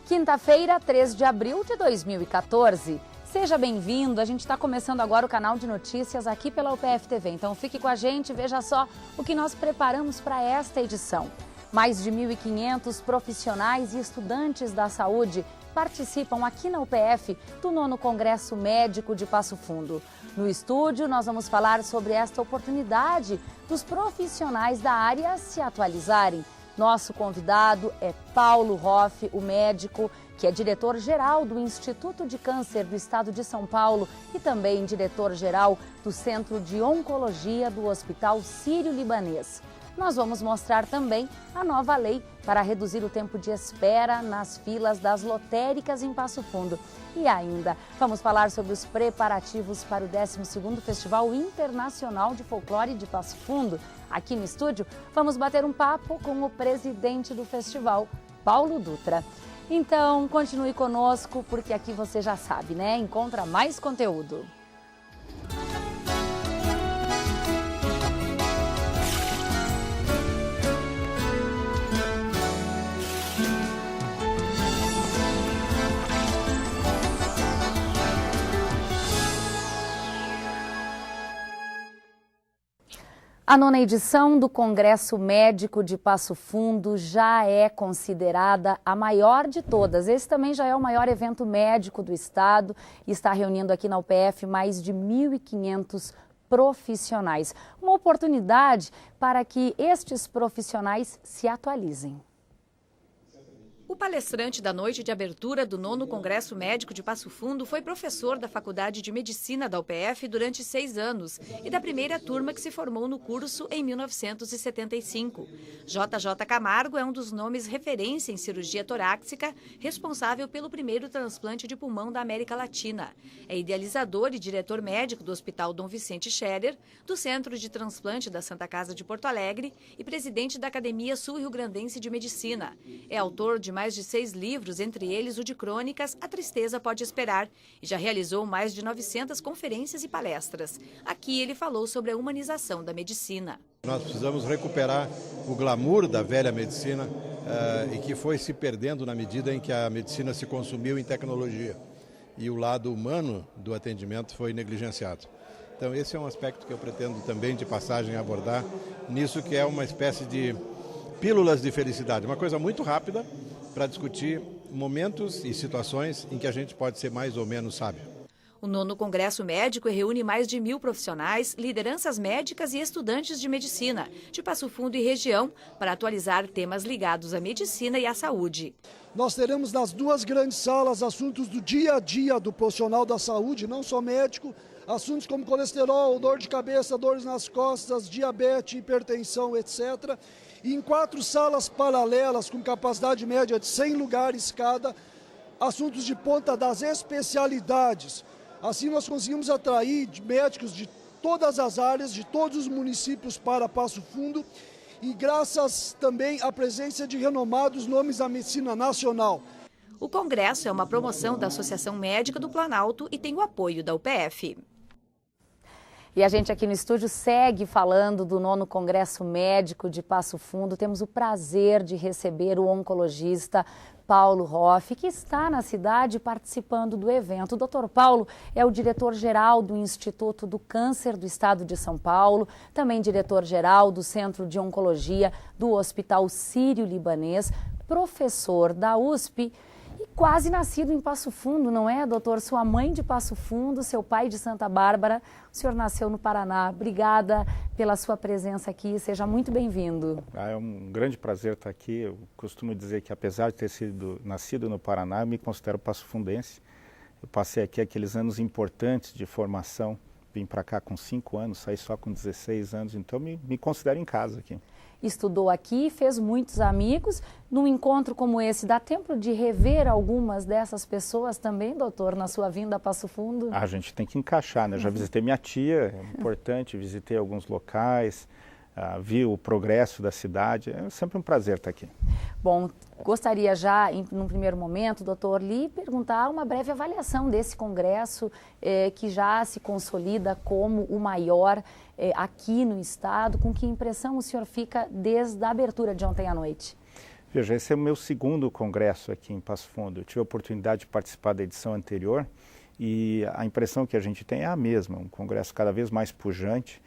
Quinta-feira, 3 de abril de 2014. Seja bem-vindo, a gente está começando agora o canal de notícias aqui pela UPF TV. Então fique com a gente e veja só o que nós preparamos para esta edição. Mais de 1.500 profissionais e estudantes da saúde participam aqui na UPF do 9º Congresso Médico de Passo Fundo. No estúdio, nós vamos falar sobre esta oportunidade dos profissionais da área se atualizarem. Nosso convidado é Paulo Hoff, o médico que é diretor-geral do Instituto de Câncer do Estado de São Paulo e também diretor-geral do Centro de Oncologia do Hospital Sírio-Libanês. Nós vamos mostrar também a nova lei para reduzir o tempo de espera nas filas das lotéricas em Passo Fundo. E ainda vamos falar sobre os preparativos para o 12º Festival Internacional de Folclore de Passo Fundo. Aqui no estúdio, vamos bater um papo com o presidente do festival, Paulo Dutra. Então, continue conosco, porque aqui você já sabe, né? Encontra mais conteúdo. A 9ª edição do Congresso Médico de Passo Fundo já é considerada a maior de todas. Esse também já é o maior evento médico do estado e está reunindo aqui na UPF mais de 1.500 profissionais. Uma oportunidade para que estes profissionais se atualizem. O palestrante da noite de abertura do 9º Congresso Médico de Passo Fundo foi professor da Faculdade de Medicina da UPF durante 6 anos e da primeira turma que se formou no curso em 1975. JJ Camargo é um dos nomes referência em cirurgia torácica, responsável pelo primeiro transplante de pulmão da América Latina. É idealizador e diretor médico do Hospital Dom Vicente Scherer, do Centro de Transplante da Santa Casa de Porto Alegre e presidente da Academia Sul-Rio-Grandense de Medicina. É autor de mais de 6 livros, entre eles o de crônicas A Tristeza Pode Esperar, e já realizou mais de 900 conferências e palestras. Aqui ele falou sobre a humanização da medicina. Nós precisamos recuperar o glamour da velha medicina e que foi se perdendo na medida em que a medicina se consumiu em tecnologia e o lado humano do atendimento foi negligenciado. Então esse é um aspecto que eu pretendo também de passagem abordar nisso, que é uma espécie de pílulas de felicidade, uma coisa muito rápida para discutir momentos e situações em que a gente pode ser mais ou menos sábio. O 9º Congresso Médico reúne mais de 1.000 profissionais, lideranças médicas e estudantes de medicina de Passo Fundo e região para atualizar temas ligados à medicina e à saúde. Nós teremos nas 2 grandes salas assuntos do dia a dia do profissional da saúde, não só médico, assuntos como colesterol, dor de cabeça, dores nas costas, diabetes, hipertensão, etc. E em 4 salas paralelas, com capacidade média de 100 lugares cada, assuntos de ponta das especialidades. Assim nós conseguimos atrair médicos de todas as áreas, de todos os municípios para Passo Fundo, e graças também à presença de renomados nomes da medicina nacional. O congresso é uma promoção da Associação Médica do Planalto e tem o apoio da UPF. E a gente aqui no estúdio segue falando do 9º Congresso Médico de Passo Fundo. Temos o prazer de receber o oncologista Paulo Hoff, que está na cidade participando do evento. O Dr. Paulo é o diretor-geral do Instituto do Câncer do Estado de São Paulo, também diretor-geral do Centro de Oncologia do Hospital Sírio-Libanês, professor da USP e quase nascido em Passo Fundo, não é, doutor? Sua mãe de Passo Fundo, seu pai de Santa Bárbara, o senhor nasceu no Paraná. Obrigada pela sua presença aqui, seja muito bem-vindo. É um grande prazer estar aqui. Eu costumo dizer que, apesar de ter sido nascido no Paraná, eu me considero passofundense. Eu passei aqui aqueles anos importantes de formação, vim para cá com 5 anos, saí só com 16 anos, então me considero em casa aqui. Estudou aqui, fez muitos amigos. Num encontro como esse, dá tempo de rever algumas dessas pessoas também, doutor, na sua vinda a Passo Fundo? A gente tem que encaixar, né? Já visitei minha tia, é importante, visitei alguns locais, vi o progresso da cidade. É sempre um prazer estar aqui. Bom, gostaria já, num primeiro momento, doutor, lhe perguntar uma breve avaliação desse congresso que já se consolida como o maior aqui no estado. Com que impressão o senhor fica desde a abertura de ontem à noite? Veja, esse é o meu segundo congresso aqui em Passo Fundo. Eu tive a oportunidade de participar da edição anterior e a impressão que a gente tem é a mesma, um congresso cada vez mais pujante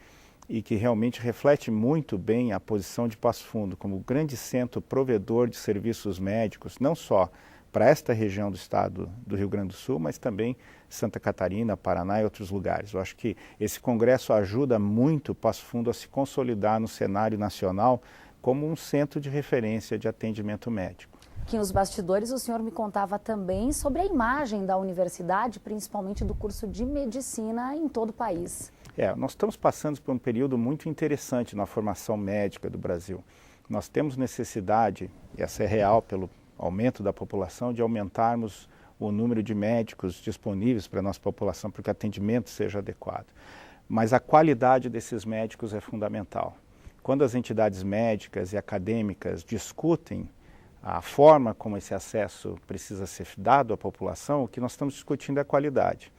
e que realmente reflete muito bem a posição de Passo Fundo como grande centro provedor de serviços médicos, não só para esta região do estado do Rio Grande do Sul, mas também Santa Catarina, Paraná e outros lugares. Eu acho que esse congresso ajuda muito Passo Fundo a se consolidar no cenário nacional como um centro de referência de atendimento médico. Aqui nos bastidores o senhor me contava também sobre a imagem da universidade, principalmente do curso de medicina em todo o país. Nós estamos passando por um período muito interessante na formação médica do Brasil. Nós temos necessidade, e essa é real pelo aumento da população, de aumentarmos o número de médicos disponíveis para a nossa população para que o atendimento seja adequado. Mas a qualidade desses médicos é fundamental. Quando as entidades médicas e acadêmicas discutem a forma como esse acesso precisa ser dado à população, o que nós estamos discutindo é a qualidade.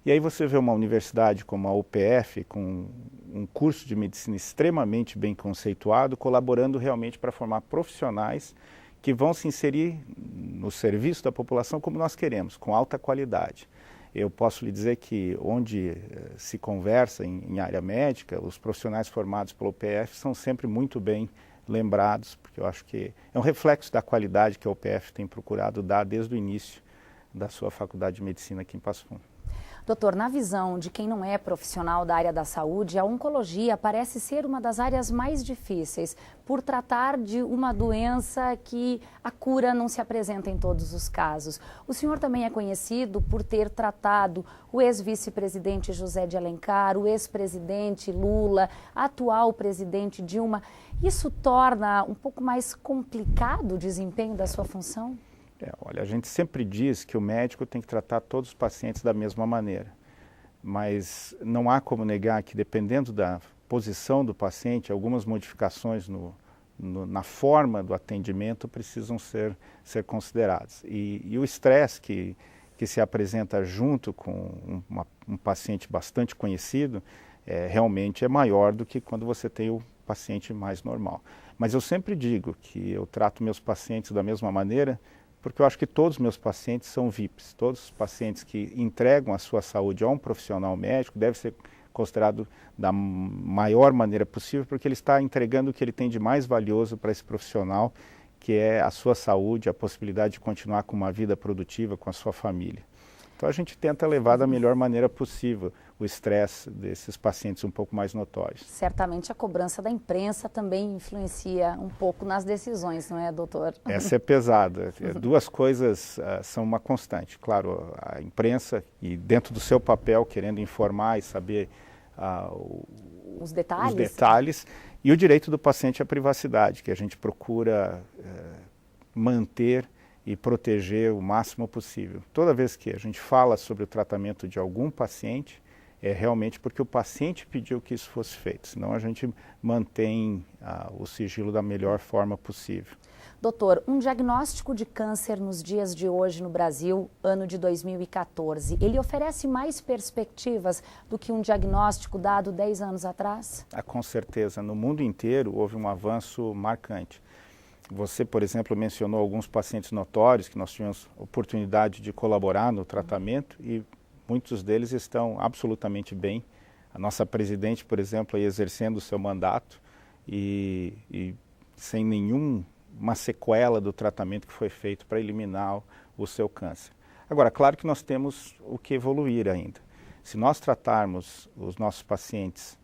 E aí você vê uma universidade como a UPF, com um curso de medicina extremamente bem conceituado, colaborando realmente para formar profissionais que vão se inserir no serviço da população como nós queremos, com alta qualidade. Eu posso lhe dizer que onde se conversa em área médica, os profissionais formados pela UPF são sempre muito bem lembrados, porque eu acho que é um reflexo da qualidade que a UPF tem procurado dar desde o início da sua faculdade de medicina aqui em Passo Fundo. Doutor, na visão de quem não é profissional da área da saúde, a oncologia parece ser uma das áreas mais difíceis, por tratar de uma doença que a cura não se apresenta em todos os casos. O senhor também é conhecido por ter tratado o ex-vice-presidente José de Alencar, o ex-presidente Lula, a atual presidente Dilma. Isso torna um pouco mais complicado o desempenho da sua função? Olha, a gente sempre diz que o médico tem que tratar todos os pacientes da mesma maneira, mas não há como negar que, dependendo da posição do paciente, algumas modificações na forma do atendimento precisam ser consideradas. E o estresse que se apresenta junto com um paciente bastante conhecido realmente é maior do que quando você tem o paciente mais normal. Mas eu sempre digo que eu trato meus pacientes da mesma maneira, porque eu acho que todos os meus pacientes são VIPs. Todos os pacientes que entregam a sua saúde a um profissional médico devem ser considerados da maior maneira possível, porque ele está entregando o que ele tem de mais valioso para esse profissional, que é a sua saúde, a possibilidade de continuar com uma vida produtiva com a sua família. Então a gente tenta levar da melhor maneira possível o estresse desses pacientes um pouco mais notórios. Certamente a cobrança da imprensa também influencia um pouco nas decisões, não é, doutor? Essa é pesada. Duas coisas são uma constante. Claro, a imprensa, e dentro do seu papel, querendo informar e saber os detalhes, e o direito do paciente à privacidade, que a gente procura manter e proteger o máximo possível. Toda vez que a gente fala sobre o tratamento de algum paciente, é realmente porque o paciente pediu que isso fosse feito, senão a gente mantém o sigilo da melhor forma possível. Doutor, um diagnóstico de câncer nos dias de hoje no Brasil, ano de 2014, ele oferece mais perspectivas do que um diagnóstico dado 10 anos atrás? Com certeza. No mundo inteiro houve um avanço marcante. Você, por exemplo, mencionou alguns pacientes notórios que nós tivemos oportunidade de colaborar no tratamento e muitos deles estão absolutamente bem. A nossa presidente, por exemplo, aí exercendo o seu mandato e sem nenhuma sequela do tratamento que foi feito para eliminar o seu câncer. Agora, claro que nós temos o que evoluir ainda. Se nós tratarmos os nossos pacientes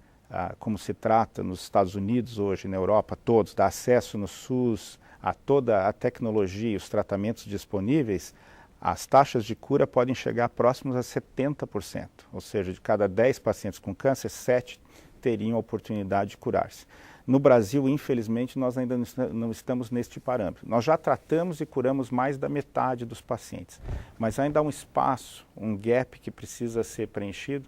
como se trata nos Estados Unidos hoje, na Europa, todos, dá acesso no SUS a toda a tecnologia e os tratamentos disponíveis, as taxas de cura podem chegar próximos a 70%, ou seja, de cada 10 pacientes com câncer, 7 teriam a oportunidade de curar-se. No Brasil, infelizmente, nós ainda não estamos neste parâmetro. Nós já tratamos e curamos mais da metade dos pacientes, mas ainda há um espaço, um gap que precisa ser preenchido,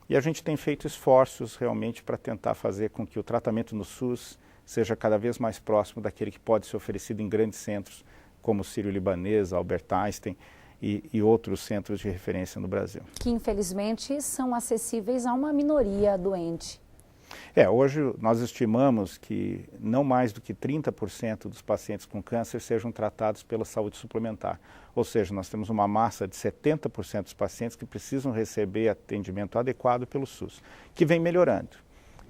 E a gente tem feito esforços realmente para tentar fazer com que o tratamento no SUS seja cada vez mais próximo daquele que pode ser oferecido em grandes centros, como o Sírio-Libanês, Albert Einstein e outros centros de referência no Brasil. Que infelizmente são acessíveis a uma minoria doente. Hoje nós estimamos que não mais do que 30% dos pacientes com câncer sejam tratados pela saúde suplementar. Ou seja, nós temos uma massa de 70% dos pacientes que precisam receber atendimento adequado pelo SUS, que vem melhorando.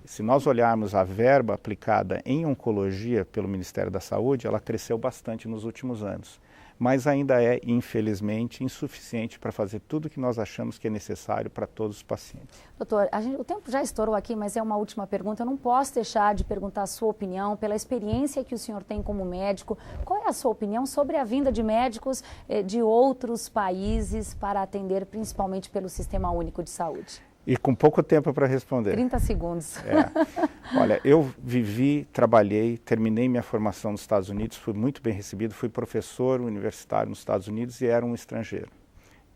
Se nós olharmos a verba aplicada em oncologia pelo Ministério da Saúde, ela cresceu bastante nos últimos anos, mas ainda é, infelizmente, insuficiente para fazer tudo o que nós achamos que é necessário para todos os pacientes. Doutor, o tempo já estourou aqui, mas é uma última pergunta. Eu não posso deixar de perguntar a sua opinião, pela experiência que o senhor tem como médico. Qual é a sua opinião sobre a vinda de médicos de outros países para atender, principalmente pelo Sistema Único de Saúde? E com pouco tempo para responder. 30 segundos. Olha, eu trabalhei, terminei minha formação nos Estados Unidos, fui muito bem recebido, fui professor universitário nos Estados Unidos e era um estrangeiro.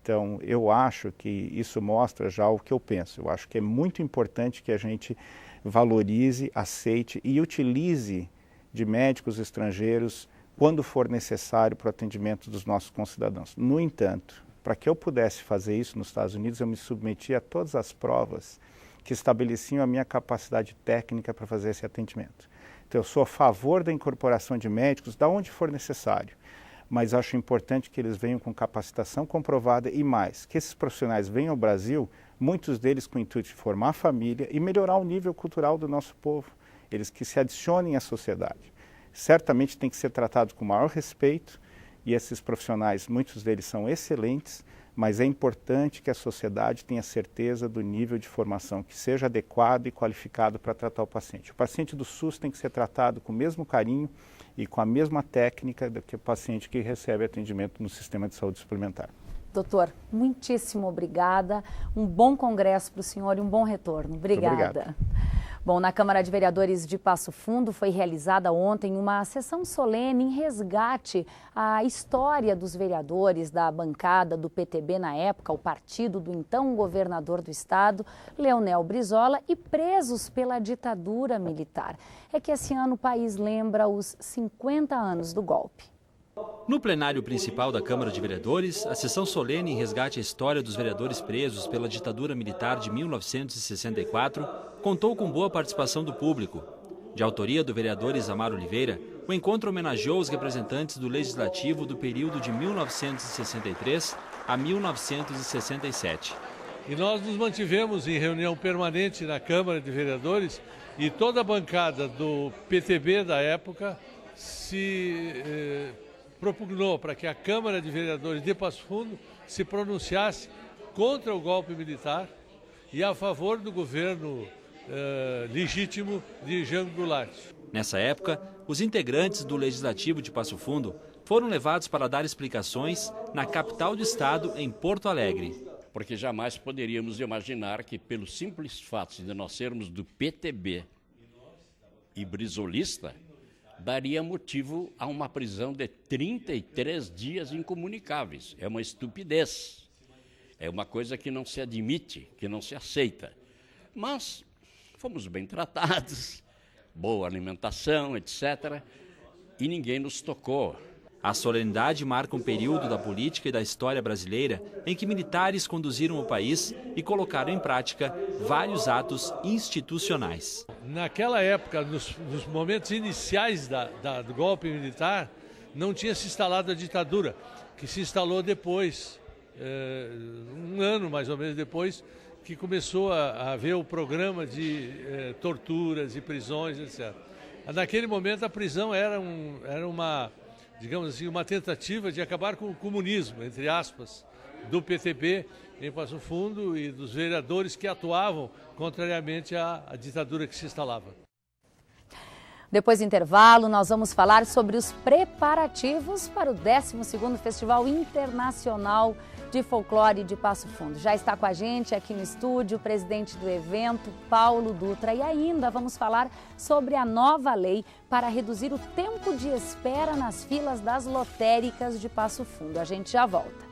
Então, eu acho que isso mostra já o que eu penso. Eu acho que é muito importante que a gente valorize, aceite e utilize de médicos estrangeiros quando for necessário para o atendimento dos nossos concidadãos. No entanto, para que eu pudesse fazer isso nos Estados Unidos, eu me submeti a todas as provas que estabeleciam a minha capacidade técnica para fazer esse atendimento. Então, eu sou a favor da incorporação de médicos da onde for necessário, mas acho importante que eles venham com capacitação comprovada e mais, que esses profissionais venham ao Brasil, muitos deles com o intuito de formar a família e melhorar o nível cultural do nosso povo, eles que se adicionem à sociedade. Certamente tem que ser tratado com maior respeito, e esses profissionais, muitos deles são excelentes, mas é importante que a sociedade tenha certeza do nível de formação, que seja adequado e qualificado para tratar o paciente. O paciente do SUS tem que ser tratado com o mesmo carinho e com a mesma técnica do que o paciente que recebe atendimento no sistema de saúde suplementar. Doutor, muitíssimo obrigada. Um bom congresso para o senhor e um bom retorno. Obrigada. Muito obrigado. Bom, na Câmara de Vereadores de Passo Fundo foi realizada ontem uma sessão solene em resgate à história dos vereadores da bancada do PTB na época, o partido do então governador do estado, Leonel Brizola, e presos pela ditadura militar. É que esse ano o país lembra os 50 anos do golpe. No plenário principal da Câmara de Vereadores, a sessão solene em resgate à história dos vereadores presos pela ditadura militar de 1964 contou com boa participação do público. De autoria do vereador Isamar Oliveira, o encontro homenageou os representantes do Legislativo do período de 1963 a 1967. E nós nos mantivemos em reunião permanente na Câmara de Vereadores e toda a bancada do PTB da época se propugnou para que a Câmara de Vereadores de Passo Fundo se pronunciasse contra o golpe militar e a favor do governo legítimo de Jango Goulart. Nessa época, os integrantes do Legislativo de Passo Fundo foram levados para dar explicações na capital do estado, em Porto Alegre. Porque jamais poderíamos imaginar que, pelo simples fato de nós sermos do PTB e brizolista, daria motivo a uma prisão de 33 dias incomunicáveis. É uma estupidez. É uma coisa que não se admite, que não se aceita. Mas fomos bem tratados, boa alimentação, etc. E ninguém nos tocou. A solenidade marca um período da política e da história brasileira em que militares conduziram o país e colocaram em prática vários atos institucionais. Naquela época, nos momentos iniciais do golpe militar, não tinha se instalado a ditadura, que se instalou depois, um ano mais ou menos depois, que começou a haver o programa de torturas e prisões, etc. Naquele momento a prisão era uma, digamos assim, uma tentativa de acabar com o comunismo, entre aspas, do PTB em Passo Fundo e dos vereadores que atuavam contrariamente à ditadura que se instalava. Depois do intervalo, nós vamos falar sobre os preparativos para o 12º Festival Internacional de Folclore de Passo Fundo. Já está com a gente aqui no estúdio o presidente do evento, Paulo Dutra. E ainda vamos falar sobre a nova lei para reduzir o tempo de espera nas filas das lotéricas de Passo Fundo. A gente já volta.